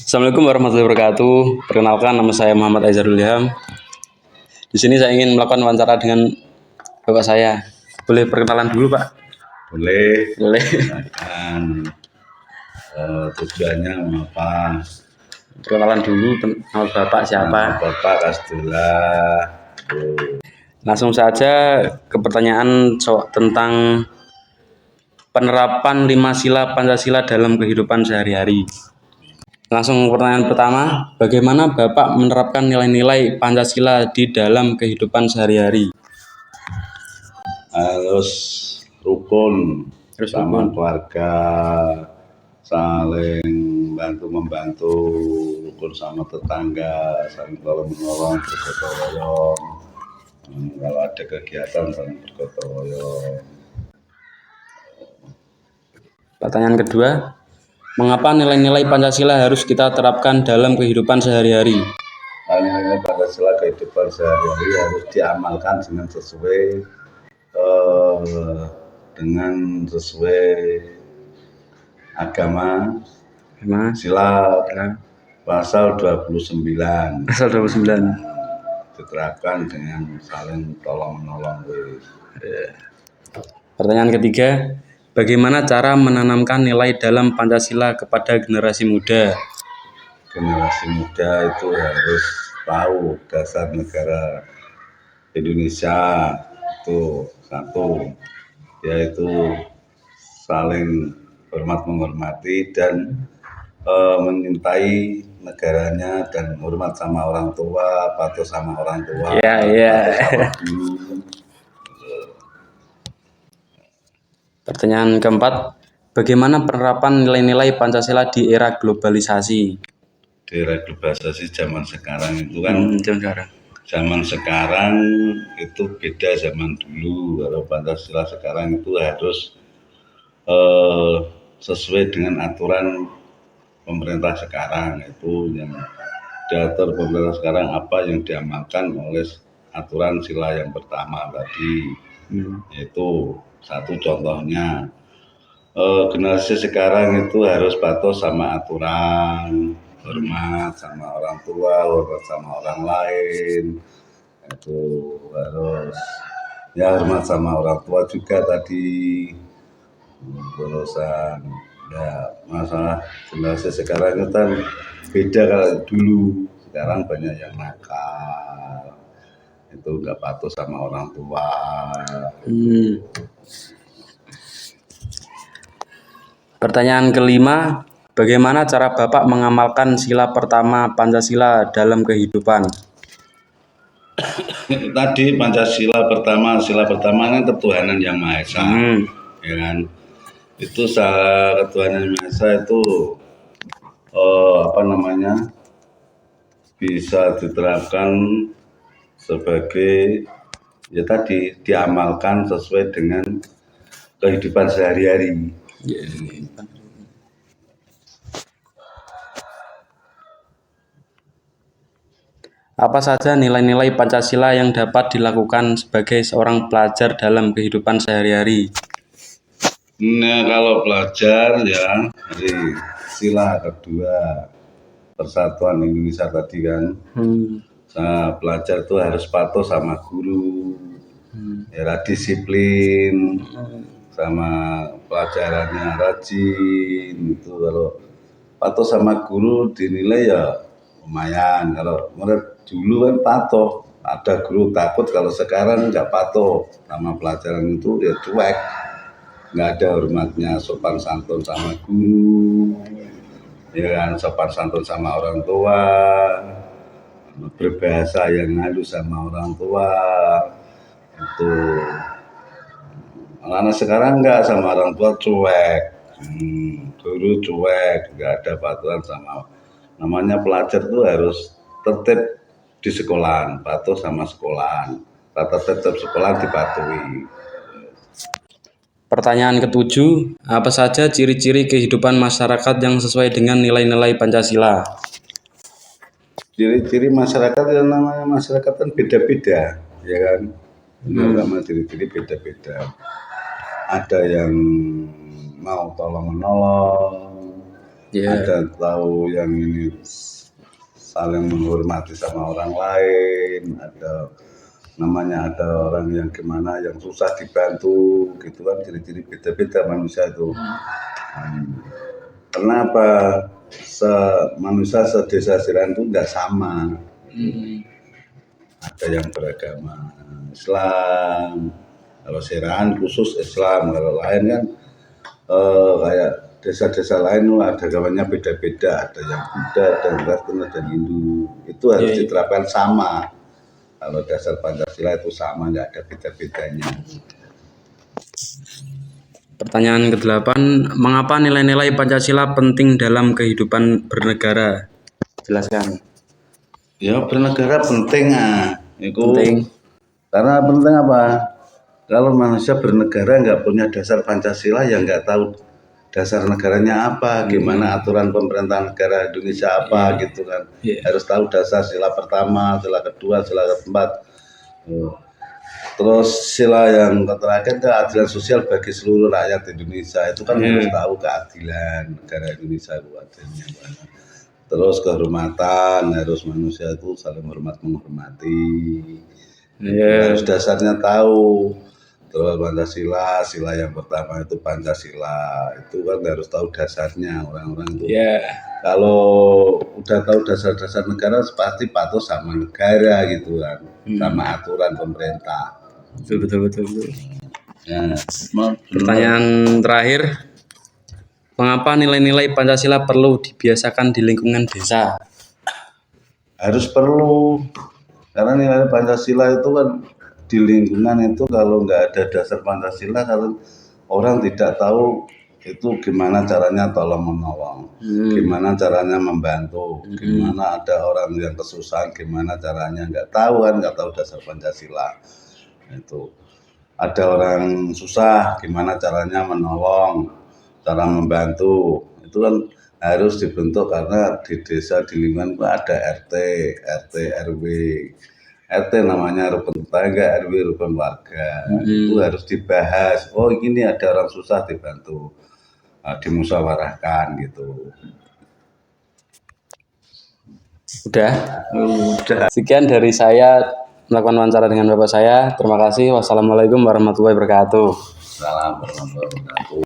Assalamualaikum warahmatullahi wabarakatuh. Perkenalkan, nama saya Muhammad Aizarul Ilham. Di sini saya ingin melakukan wawancara dengan bapak saya. Boleh perkenalan dulu, Pak? Boleh. Boleh. Silakan. Tujuannya apa? Perkenalan dulu, nama bapak siapa? Bapak Kasdullah. Langsung saja ke pertanyaan tentang penerapan 5 sila Pancasila dalam kehidupan sehari-hari. Langsung pertanyaan pertama, bagaimana Bapak menerapkan nilai-nilai Pancasila di dalam kehidupan sehari-hari? Harus rukun, sama keluarga, saling bantu-membantu, rukun sama tetangga, saling tolong-menolong, bergotong royong. Kalau ada kegiatan saling bergotong royong. Pertanyaan kedua, mengapa nilai-nilai Pancasila harus kita terapkan dalam kehidupan sehari-hari? Nilai-nilai Pancasila kehidupan sehari-hari harus diamalkan dengan sesuai agama. Sila pasal 29. Pasal 29. Diterapkan dengan saling tolong-menolong. Pertanyaan ketiga, bagaimana cara menanamkan nilai dalam Pancasila kepada generasi muda? Generasi muda itu harus tahu dasar negara Indonesia itu satu, yaitu saling hormat menghormati dan mencintai negaranya dan hormat sama orang tua, patuh sama orang tua. Pertanyaan keempat, bagaimana penerapan nilai-nilai Pancasila di era globalisasi? Di era globalisasi zaman sekarang itu kan, zaman sekarang itu beda zaman dulu. Kalau Pancasila sekarang itu harus sesuai dengan aturan pemerintah sekarang. Itu yang diatur pemerintah sekarang, apa yang diamalkan oleh aturan sila yang pertama tadi. Yaitu satu contohnya, generasi sekarang itu harus patuh sama aturan, hormat sama orang tua, hormat sama orang lain. Itu harus hormat sama orang tua juga tadi. Urusan masalah generasi sekarang itu kan beda kalau dulu. Sekarang banyak yang nakal, itu nggak patuh sama orang tua. Pertanyaan kelima, bagaimana cara Bapak mengamalkan sila pertama Pancasila dalam kehidupan? Tadi Pancasila pertama, sila pertama kan ketuhanan yang Maha Esa, ya kan? Itu ketuhanan yang Maha Esa itu bisa diterapkan sebagai tadi diamalkan sesuai dengan kehidupan sehari-hari. Apa saja nilai-nilai Pancasila yang dapat dilakukan sebagai seorang pelajar dalam kehidupan sehari-hari? Nah, kalau pelajar ya dari sila kedua Persatuan Indonesia tadi kan, pelajar itu harus patuh sama guru, disiplin, sama pelajarannya rajin. Itu kalau patuh sama guru dinilai ya lumayan. Kalau murid dulu kan patuh, ada guru takut. Kalau sekarang nggak patuh sama pelajaran itu ya cuek, nggak ada hormatnya, sopan santun sama guru, ya kan, sopan santun sama orang tua, berbahasa yang halus sama orang tua. Itu anak sekarang nggak, sama orang tua cuek, guru cuek, nggak ada patuhan sama. Namanya pelajar tuh harus tertib di sekolahan, patuh sama sekolahan, tata tertib sekolah dipatuhi. Pertanyaan ketujuh, apa saja ciri-ciri kehidupan masyarakat yang sesuai dengan nilai-nilai Pancasila? Ciri-ciri masyarakat, yang namanya masyarakat kan beda-beda, ya kan? Sama ciri-ciri beda-beda. Ada yang mau tolong-menolong, Iya. ada tahu yang ini saling menghormati sama orang lain, ada namanya ada orang yang gimana yang susah dibantu gitu kan, ciri-ciri beda-beda manusia itu. Kenapa manusia sedesa Siran itu nggak sama? Ada yang beragama Islam, kalau Siran khusus Islam, kalau lain kan kayak desa-desa lain ada agamanya beda-beda, ada yang Buddha, ada yang Kristen, ada yang Hindu. Itu harus diterapkan sama. Kalau dasar Pancasila itu sama, nggak ada beda-bedanya. Pertanyaan ke-8, mengapa nilai-nilai Pancasila penting dalam kehidupan bernegara? Jelaskan. Ya bernegara penting Penting. Karena penting apa? Kalau manusia bernegara nggak punya dasar Pancasila, ya nggak tahu dasar negaranya apa, gimana aturan pemerintahan negara Indonesia apa gitu kan. Harus tahu dasar sila pertama, sila kedua, sila keempat. Terus sila yang terakhir keadilan sosial bagi seluruh rakyat Indonesia, itu kan harus tahu keadilan negara Indonesia itu adilnya. Terus kehormatan, harus manusia itu saling menghormati. Harus dasarnya tahu. Terus Pancasila, sila yang pertama itu Pancasila, itu kan harus tahu dasarnya orang-orang itu. Kalau udah tahu dasar-dasar negara pasti patuh sama negara gitu kan, sama aturan pemerintah. Betul. Ya, Pertanyaan terakhir, mengapa nilai-nilai Pancasila perlu dibiasakan di lingkungan desa? Harus perlu, karena nilai Pancasila itu kan di lingkungan itu kalau nggak ada dasar Pancasila, kalau orang tidak tahu itu gimana caranya tolong menolong, gimana caranya membantu, gimana ada orang yang kesusahan, gimana caranya, nggak tahu kan, nggak tahu dasar Pancasila. Itu ada orang susah, gimana caranya menolong, cara membantu, itu kan harus dibentuk, karena di desa di lingkungan ada RT, RW. RT namanya rukun tetangga, RW rukun warga. Itu harus dibahas. Oh ini ada orang susah, dibantu, dimusyawarahkan gitu. Udah. Sekian dari saya melakukan wawancara dengan Bapak saya. Terima kasih. Wassalamualaikum warahmatullahi wabarakatuh. Salam warahmatullahi wabarakatuh.